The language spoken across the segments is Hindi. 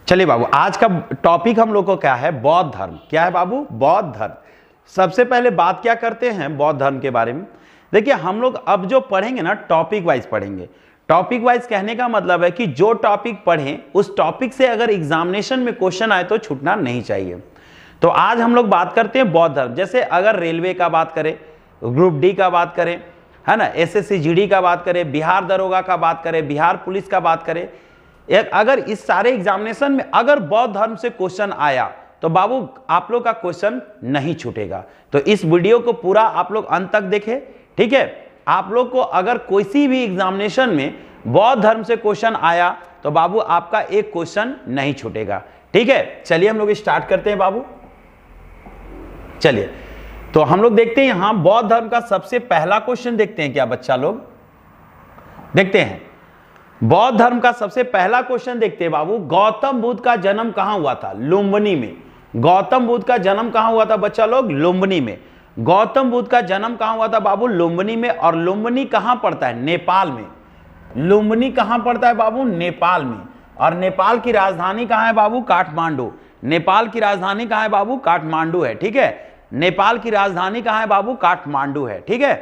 चलिए बाबू, आज का टॉपिक हम लोग को क्या है? बौद्ध धर्म। क्या है बाबू? बौद्ध धर्म। सबसे पहले बात क्या करते हैं बौद्ध धर्म के बारे में। देखिए, हम लोग अब जो पढ़ेंगे ना, टॉपिक वाइज पढ़ेंगे। टॉपिक वाइज कहने का मतलब है कि जो टॉपिक पढ़ें उस टॉपिक से अगर एग्जामिनेशन में क्वेश्चन आए तो छूटना नहीं चाहिए। तो आज हम लोग बात करते हैं बौद्ध धर्म। जैसे अगर रेलवे का बात करें, ग्रुप डी का बात करें, है ना, एसएससी जीडी का बात करें, बिहार दरोगा का बात करें, बिहार पुलिस का बात करें, अगर इस सारे एग्जामिनेशन में अगर बौद्ध धर्म से क्वेश्चन आया तो बाबू आप लोग का क्वेश्चन नहीं छूटेगा। तो इस वीडियो को पूरा आप लोग अंत तक देखें, ठीक है। आप लोग को अगर किसी भी एग्जामिनेशन में बौद्ध धर्म से क्वेश्चन आया तो बाबू आपका एक क्वेश्चन नहीं छूटेगा, ठीक है। चलिए हम लोग स्टार्ट करते हैं बाबू। चलिए, तो हम लोग देखते हैं यहां बौद्ध धर्म का सबसे पहला क्वेश्चन देखते हैं क्या बच्चा लोग? देखते हैं बौद्ध धर्म का सबसे पहला क्वेश्चन देखते हैं बाबू। गौतम बुद्ध का जन्म कहां हुआ था? लुम्बिनी में। गौतम बुद्ध का जन्म कहां हुआ था बच्चा लोग? लुम्बिनी में। गौतम बुद्ध का जन्म कहां हुआ था बाबू? लुम्बिनी में। और लुम्बिनी कहां पड़ता है? नेपाल में। लुम्बिनी कहां पड़ता है बाबू? नेपाल में। और नेपाल की राजधानी कहां है बाबू? काठमांडू। नेपाल की राजधानी कहां है बाबू? काठमांडू है, ठीक है। नेपाल की राजधानी कहां है बाबू? काठमांडू है, ठीक है।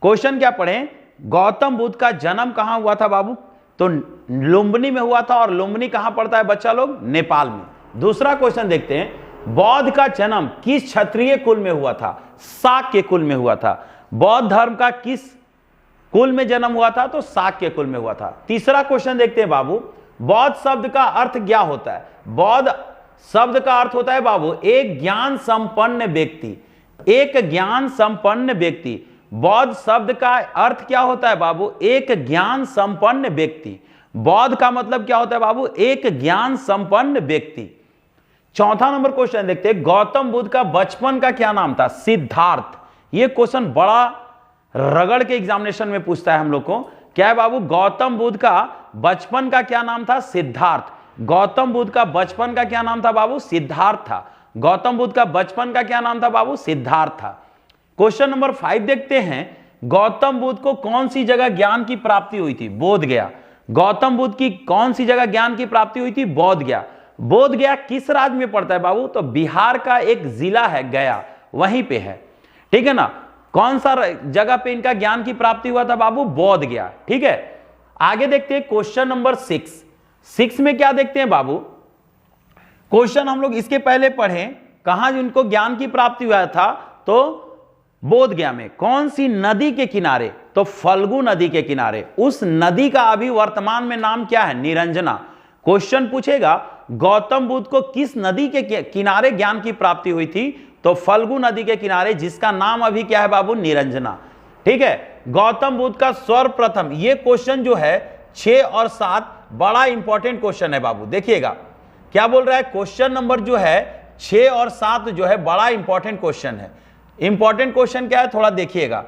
क्वेश्चन क्या पढ़े? गौतम बुद्ध का जन्म कहां हुआ था बाबू? तो लुम्बिनी में हुआ था। और लुम्बिनी कहां पड़ता है बच्चा लोग? नेपाल में। दूसरा क्वेश्चन देखते हैं, बौद्ध का जन्म किस क्षत्रिय कुल में हुआ था? शाक्य कुल में हुआ था। बौद्ध धर्म का किस कुल में जन्म हुआ था? तो शाक्य कुल में हुआ था। तीसरा क्वेश्चन देखते हैं बाबू, बौद्ध शब्द का अर्थ क्या होता है? बौद्ध शब्द का अर्थ होता है बाबू एक ज्ञान संपन्न व्यक्ति। एक ज्ञान संपन्न व्यक्ति। बौद्ध शब्द का अर्थ क्या होता है बाबू? एक ज्ञान संपन्न व्यक्ति। बौद्ध का मतलब क्या होता है बाबू? एक ज्ञान संपन्न व्यक्ति। चौथा नंबर क्वेश्चन देखते हैं, गौतम बुद्ध का बचपन का क्या नाम था? सिद्धार्थ। यह क्वेश्चन बड़ा रगड़ के एग्जामिनेशन में पूछता है हम लोग को। क्या है बाबू? गौतम बुद्ध का बचपन का क्या नाम था? सिद्धार्थ। गौतम बुद्ध का बचपन का क्या नाम था बाबू? सिद्धार्थ था। गौतम बुद्ध का बचपन का क्या नाम था बाबू? सिद्धार्थ था। क्वेश्चन नंबर 5 देखते हैं, गौतम बुद्ध को कौन सी जगह ज्ञान की प्राप्ति हुई थी? बोध गया। गौतम बुद्ध की कौन सी जगह ज्ञान की प्राप्ति हुई थी? बोध गया। बोध गया किस राज्य में पड़ता है बाबू? तो बिहार का एक जिला है गया, वहीं पे है, ठीक है ना। कौन सा जगह पे इनका ज्ञान की प्राप्ति हुआ था बाबू? बोध गया, ठीक है। आगे देखते हैं क्वेश्चन नंबर 6 में क्या देखते हैं बाबू? क्वेश्चन हम लोग इसके पहले पढ़े, कहां इनको ज्ञान की प्राप्ति हुआ था? तो बोध गया में। कौन सी नदी के किनारे? तो फल्गु नदी के किनारे। उस नदी का अभी वर्तमान में नाम क्या है? निरंजना। क्वेश्चन पूछेगा गौतम बुद्ध को किस नदी के किनारे ज्ञान की प्राप्ति हुई थी? तो फल्गु नदी के किनारे, जिसका नाम अभी क्या है बाबू? निरंजना, ठीक है। गौतम बुद्ध का सर्वप्रथम, ये क्वेश्चन जो है 6 और 7 बड़ा इंपॉर्टेंट क्वेश्चन है बाबू। देखिएगा क्या बोल रहा है, क्वेश्चन नंबर जो है 6 और 7 जो है बड़ा इंपॉर्टेंट क्वेश्चन है। इंपॉर्टेंट क्वेश्चन क्या है थोड़ा देखिएगा।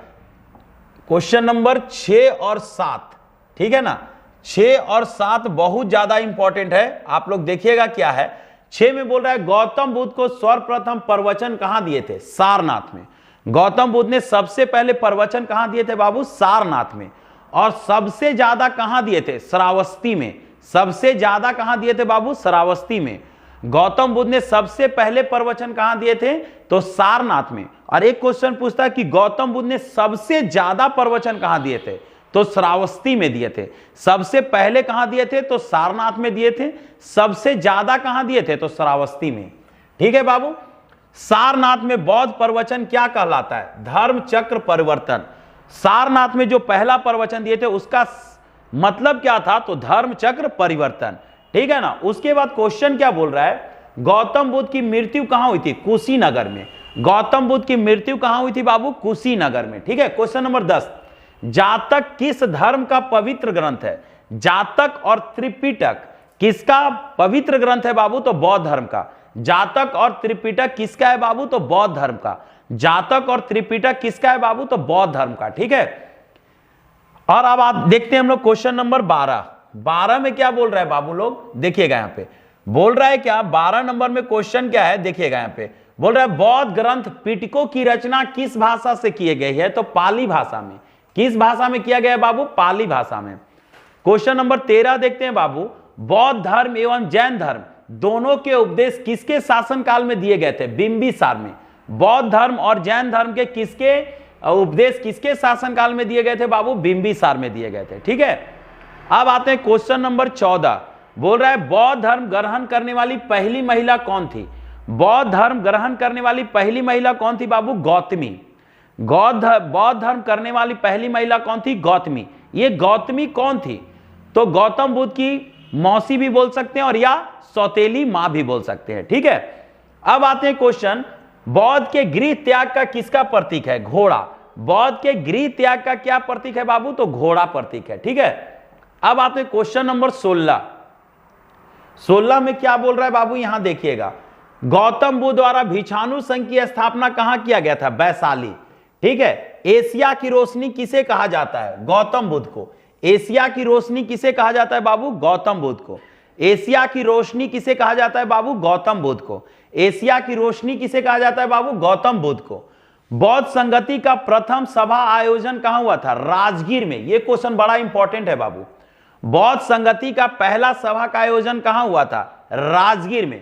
क्वेश्चन नंबर 6 और 7, ठीक है ना, 6 और 7 बहुत ज्यादा इंपॉर्टेंट है। आप लोग देखिएगा क्या है। 6 में बोल रहा है गौतम बुद्ध को सर्वप्रथम प्रवचन कहां दिए थे? सारनाथ में। गौतम बुद्ध ने सबसे पहले प्रवचन कहां दिए थे बाबू? सारनाथ में। और सबसे ज्यादा कहां दिए थे? श्रावस्ती में। सबसे ज्यादा कहां दिए थे बाबू? श्रावस्ती में। गौतम बुद्ध ने सबसे पहले प्रवचन कहां दिए थे? तो सारनाथ में। और एक क्वेश्चन पूछता है कि गौतम बुद्ध ने सबसे ज्यादा प्रवचन कहां दिए थे? तो श्रावस्ती में दिए थे। सबसे पहले कहां दिए थे? तो सारनाथ में दिए थे। सबसे ज्यादा कहां दिए थे? तो श्रावस्ती में, ठीक है बाबू। सारनाथ में बौद्ध प्रवचन क्या कहलाता है? धर्म चक्र परिवर्तन। सारनाथ में जो पहला प्रवचन दिए थे उसका मतलब क्या था? तो धर्म चक्र परिवर्तन, ठीक है ना। उसके बाद क्वेश्चन क्या बोल रहा है, गौतम बुद्ध की मृत्यु कहां हुई थी? कुशीनगर में। गौतम बुद्ध की मृत्यु कहां हुई थी बाबू? कुशीनगर में, ठीक है। क्वेश्चन नंबर 10, जातक किस धर्म का पवित्र ग्रंथ है? जातक और त्रिपिटक किसका पवित्र ग्रंथ है बाबू? तो बौद्ध धर्म का। जातक और त्रिपिटक किसका है बाबू? तो बौद्ध धर्म का। जातक और त्रिपिटक किसका है बाबू? तो बौद्ध धर्म का, ठीक है। और अब आप देखते हैं हम लोग क्वेश्चन नंबर 12 में क्या बोल रहा है बाबू लोग? देखिएगा यहां पे बोल रहा है क्या, 12 नंबर में क्वेश्चन क्या है? देखिएगा यहां पे बोल रहा है बौद्ध ग्रंथ पिटकों की रचना किस भाषा से की गई है? तो पाली भाषा में। किस भाषा में किया गया है बाबू? पाली भाषा में। क्वेश्चन नंबर 13 देखते हैं बाबू, बौद्ध धर्म एवं जैन धर्म दोनों के उपदेश किसके शासन काल में दिए गए थे? बिंबिसार में। बौद्ध धर्म और जैन धर्म के किसके उपदेश किसके शासन काल में दिए गए थे बाबू? बिंबिसार में दिए गए थे। ठीक है, अब आते हैं क्वेश्चन नंबर 14। बोल रहा है बौद्ध धर्म ग्रहण करने वाली पहली महिला कौन थी? बौद्ध धर्म ग्रहण करने वाली पहली महिला कौन थी बाबू? गौतमी। बौद्ध धर्म करने वाली पहली महिला कौन थी? गौतमी। ये गौतमी कौन थी? तो गौतम बुद्ध की मौसी भी बोल सकते हैं और या सौतेली मां भी बोल सकते हैं। ठीक है, अब आते हैं क्वेश्चन, बौद्ध के गृह त्याग का किसका प्रतीक है? घोड़ा। बौद्ध के गृह त्याग का क्या प्रतीक है बाबू? तो घोड़ा प्रतीक है। ठीक है, अब आते हैं क्वेश्चन नंबर 16। 16 में क्या बोल रहा है बाबू? यहां देखिएगा, गौतम बुद्ध द्वारा भिक्षानु संघ की स्थापना कहां किया गया था? वैशाली। ठीक है, एशिया की रोशनी किसे कहा जाता है? गौतम बुद्ध को। एशिया की रोशनी किसे कहा जाता है बाबू? गौतम बुद्ध को। एशिया की रोशनी किसे कहा जाता है बाबू? गौतम बुद्ध को। एशिया की रोशनी किसे कहा जाता है बाबू? गौतम बुद्ध को। बौद्ध संगति का प्रथम सभा आयोजन कहां हुआ था? राजगीर में। यह क्वेश्चन बड़ा इंपॉर्टेंट है बाबू। बौद्ध संगति का पहला सभा का आयोजन कहां हुआ था? राजगीर में।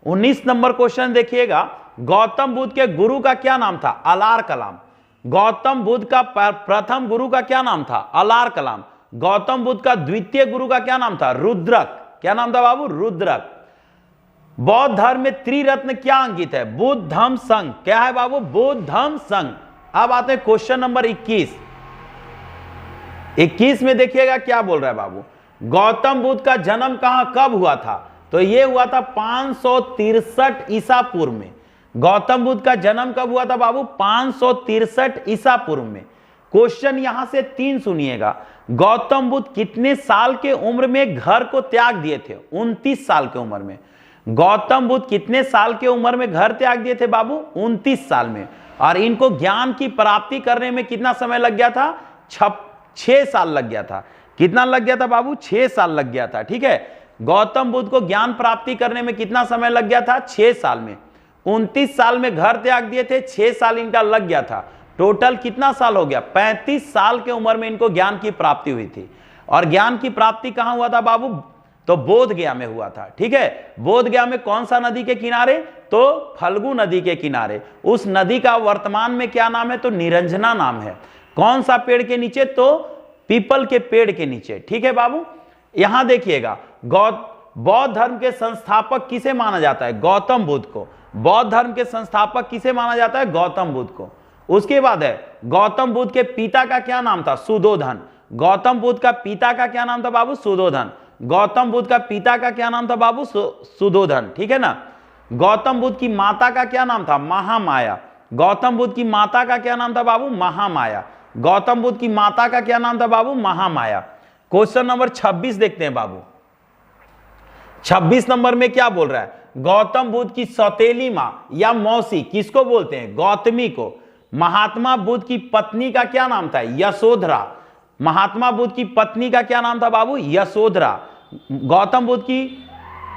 19 नंबर क्वेश्चन देखिएगा, गौतम बुद्ध के गुरु का क्या नाम था? अलार कलाम। गौतम बुद्ध का प्रथम गुरु का क्या नाम था? अलार कलाम। गौतम बुद्ध का द्वितीय गुरु का क्या नाम था? रुद्रक। क्या नाम था बाबू? रुद्रक। बौद्ध धर्म में त्रिरत्न क्या अंकित है? बुद्ध धम्म संघ। क्या है बाबू? बुद्ध धम्म संघ। अब आते हैं क्वेश्चन नंबर 21। 21 में देखिएगा क्या बोल रहा है बाबू? गौतम बुद्ध का जन्म कहां कब हुआ था? तो यह हुआ था 563 ईसा पूर्व में। गौतम बुद्ध का जन्म कब हुआ था बाबू? 563 ईसा पूर्व में। क्वेश्चन यहां से 3 सुनिएगा, गौतम बुद्ध कितने साल के उम्र में घर को त्याग दिए थे? 29 साल के उम्र में। गौतम बुद्ध कितने साल के उम्र में घर त्याग दिए थे बाबू? 29 साल में। और इनको ज्ञान की प्राप्ति करने में कितना समय लग गया था? 6 साल लग गया था। कितना लग गया था बाबू? 6 साल लग गया था। ठीक है, गौतम बुद्ध को ज्ञान प्राप्ति करने में कितना समय लग गया था? 6 साल में। 29 साल में घर त्याग दिए थे, 6 साल इनका लग गया था। टोटल कितना साल हो गया? 35 साल के उम्र में इनको ज्ञान की प्राप्ति हुई थी। और ज्ञान की प्राप्ति कहां हुआ था बाबू? तो बोध गया में हुआ था। ठीक है, बोध गया में कौन सा नदी के किनारे? तो फल्गु नदी के किनारे। उस नदी का वर्तमान में क्या नाम है? तो निरंजना नाम है। कौन सा पेड़ के नीचे? तो पीपल के पेड़ के नीचे। ठीक है बाबू, यहां देखिएगा, बौद्ध धर्म के संस्थापक किसे माना जाता है? गौतम बुद्ध को। बौद्ध धर्म के संस्थापक किसे माना जाता है? गौतम बुद्ध को। उसके बाद है, गौतम बुद्ध के पिता का क्या नाम था? सुधोधन। गौतम बुद्ध का पिता का क्या नाम था बाबू? सुधोधन। गौतम बुद्ध का पिता का क्या नाम था बाबू? सुधोधन। ठीक है ना। गौतम बुद्ध की माता का क्या नाम था? महामाया। गौतम बुद्ध की माता का क्या नाम था बाबू? महामाया। गौतम बुद्ध की माता का क्या नाम था बाबू? महामाया। क्वेश्चन नंबर 26 देखते हैं बाबू। 26 नंबर में क्या बोल रहा है? गौतम बुद्ध की सौतेली मां या मौसी किसको बोलते हैं? गौतमी को। महात्मा बुद्ध की पत्नी का क्या नाम था? यशोधरा। महात्मा बुद्ध की पत्नी का क्या नाम था बाबू? यशोधरा। गौतम बुद्ध की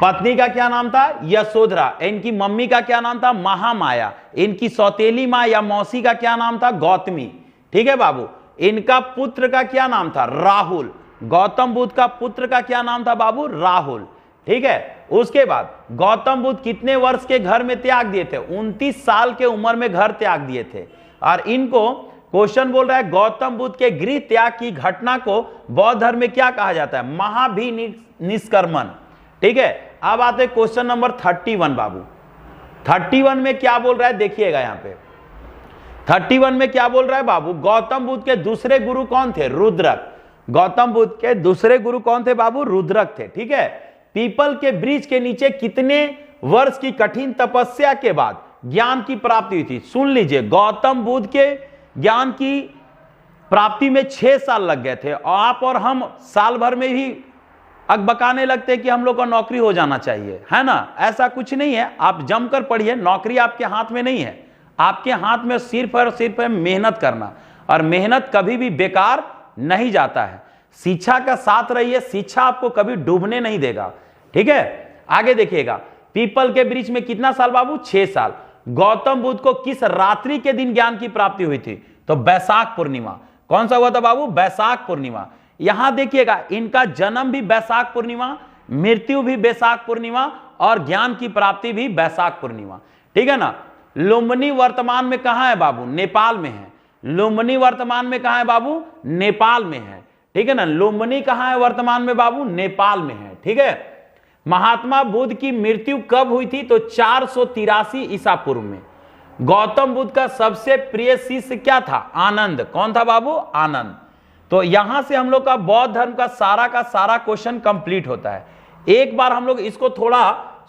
पत्नी का क्या नाम था? यशोधरा। इनकी मम्मी का क्या नाम था? महामाया। इनकी सौतेली मां या मौसी का क्या नाम था? गौतमी। ठीक है बाबू, इनका पुत्र का क्या नाम था? राहुल। गौतम बुद्ध का पुत्र का क्या नाम था बाबू? राहुल। ठीक है, उसके बाद गौतम बुद्ध कितने वर्ष के घर में त्याग दिए थे? 29 साल के उम्र में घर त्याग दिए थे। और इनको क्वेश्चन बोल रहा है, गौतम बुद्ध के गृह त्याग की घटना को बौद्ध धर्म में क्या कहा जाता है? महाभिनिष्क्रमण। ठीक है, अब आते हैं क्वेश्चन नंबर 31 बाबू। 31 में क्या बोल रहा है देखिएगा, यहां पे 31 में क्या बोल रहा है बाबू? गौतम बुद्ध के दूसरे गुरु कौन थे? रुद्रक। गौतम बुद्ध के दूसरे गुरु कौन थे बाबू? रुद्रक थे। ठीक है, पीपल के वृक्ष के नीचे कितने वर्ष की कठिन तपस्या के बाद ज्ञान की प्राप्ति हुई थी? सुन लीजिए, गौतम बुद्ध के ज्ञान की प्राप्ति में 6 साल लग गए थे। और आप और हम साल भर में ही अकबकाने लगते हैं कि हम लोग को नौकरी हो जाना चाहिए, है ना। ऐसा कुछ नहीं है, आप जमकर पढ़िए। नौकरी आपके हाथ में नहीं है, आपके हाथ में सिर्फ और सिर्फ है मेहनत करना। और मेहनत कभी भी बेकार नहीं जाता है। शिक्षा का साथ रहिए, शिक्षा आपको कभी डूबने नहीं देगा। ठीक है, आगे देखिएगा, पीपल के वृक्ष में कितना साल बाबू? 6 साल। गौतम बुद्ध को किस रात्रि के दिन ज्ञान की प्राप्ति हुई थी? तो बैसाख पूर्णिमा। कौन सा हुआ था बाबू? बैसाख पूर्णिमा। यहां देखिएगा, इनका जन्म भी बैसाख पूर्णिमा, मृत्यु भी बैसाख पूर्णिमा और ज्ञान की प्राप्ति भी बैसाख पूर्णिमा। ठीक है ना। लुम्बिनी वर्तमान में कहां है बाबू? नेपाल में है। लुम्बिनी वर्तमान में कहां है बाबू? नेपाल में है। ठीक है ना। लुम्बिनी कहां है वर्तमान में बाबू? नेपाल में है। ठीक है। महात्मा बुद्ध की मृत्यु कब हुई थी? तो 483 ईसा पूर्व में। गौतम बुद्ध का सबसे प्रिय शिष्य क्या था? आनंद। कौन था बाबू? आनंद। तो यहां से हम लोग का बौद्ध धर्म का सारा क्वेश्चन कंप्लीट होता है। एक बार हम लोग इसको थोड़ा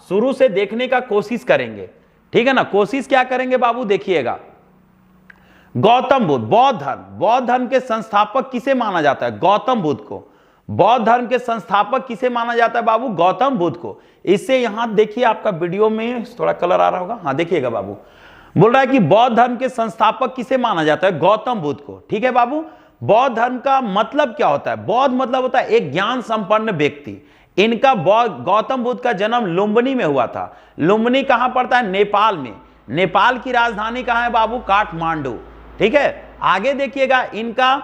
शुरू से देखने का कोशिश करेंगे। ठीक है ना। कोशिश क्या करेंगे बाबू? देखिएगा, गौतम बुद्ध, बौद्ध धर्म के संस्थापक किसे माना जाता है? गौतम बुद्ध को। बौद्ध धर्म के संस्थापक किसे माना जाता है बाबू? गौतम बुद्ध को। इससे यहां देखिए, आपका वीडियो में थोड़ा कलर आ रहा होगा, हाँ देखिएगा बाबू, बोल रहा है कि बौद्ध धर्म के संस्थापक किसे माना जाता है? गौतम बुद्ध को। ठीक है बाबू। बौद्ध धर्म का मतलब क्या होता है? बौद्ध मतलब होता है एक ज्ञान संपन्न व्यक्ति। इनका गौतम बुद्ध का जन्म लुम्बिनी में हुआ था। लुम्बिनी कहां पड़ता है? नेपाल में। नेपाल की राजधानी कहां है बाबू? काठमांडू। ठीक है। आगे देखिएगा, इनका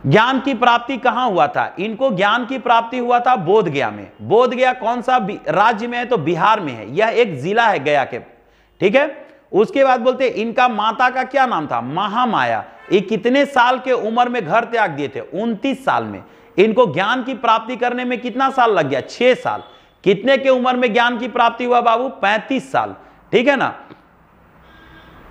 ज्ञान की प्राप्ति कहां हुआ था? इनको ज्ञान की प्राप्ति हुआ था बोध गया में। बोध गया कौन सा राज्य में है? तो बिहार में है। यह एक जिला है गया के। ठीक है। उसके बाद बोलते हैं इनका माता का क्या नाम था? महामाया। ये कितने साल के उम्र में घर त्याग दिए थे? 29 साल में। इनको ज्ञान की प्राप्ति करने में कितना साल लग गया? 6 साल। कितने के उम्र में ज्ञान की प्राप्ति हुआ बाबू? 35 साल। ठीक है ना।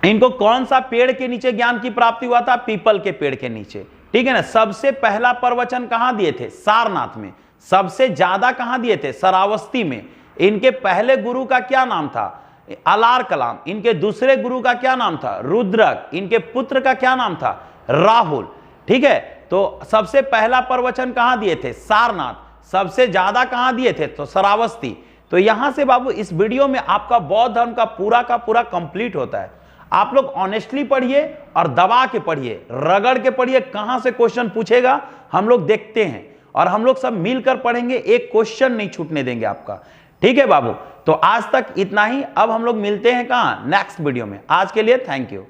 इनको कौन सा पेड़ के नीचे ज्ञान की प्राप्ति हुआ था? पीपल के पेड़ के नीचे। ठीक है ना। सबसे पहला प्रवचन कहां दिए थे? सारनाथ में। सबसे ज्यादा कहां दिए थे? श्रावस्ती में। इनके पहले गुरु का क्या नाम था? अलार कलाम। इनके दूसरे गुरु का क्या नाम था? रुद्रक। इनके पुत्र का क्या नाम था? राहुल। ठीक है। तो सबसे पहला प्रवचन कहां दिए थे? सारनाथ। सबसे ज्यादा कहां दिए थे? तो श्रावस्ती। तो यहां से बाबू इस वीडियो में आपका बौद्ध धर्म का पूरा कंप्लीट होता है। आप लोग ऑनेस्टली पढ़िए और दबा के पढ़िए, रगड़ के पढ़िए, कहां से क्वेश्चन पूछेगा हम लोग देखते हैं, और हम लोग सब मिलकर पढ़ेंगे, एक क्वेश्चन नहीं छूटने देंगे आपका। ठीक है बाबू। तो आज तक इतना ही। अब हम लोग मिलते हैं कहां? नेक्स्ट वीडियो में। आज के लिए थैंक यू।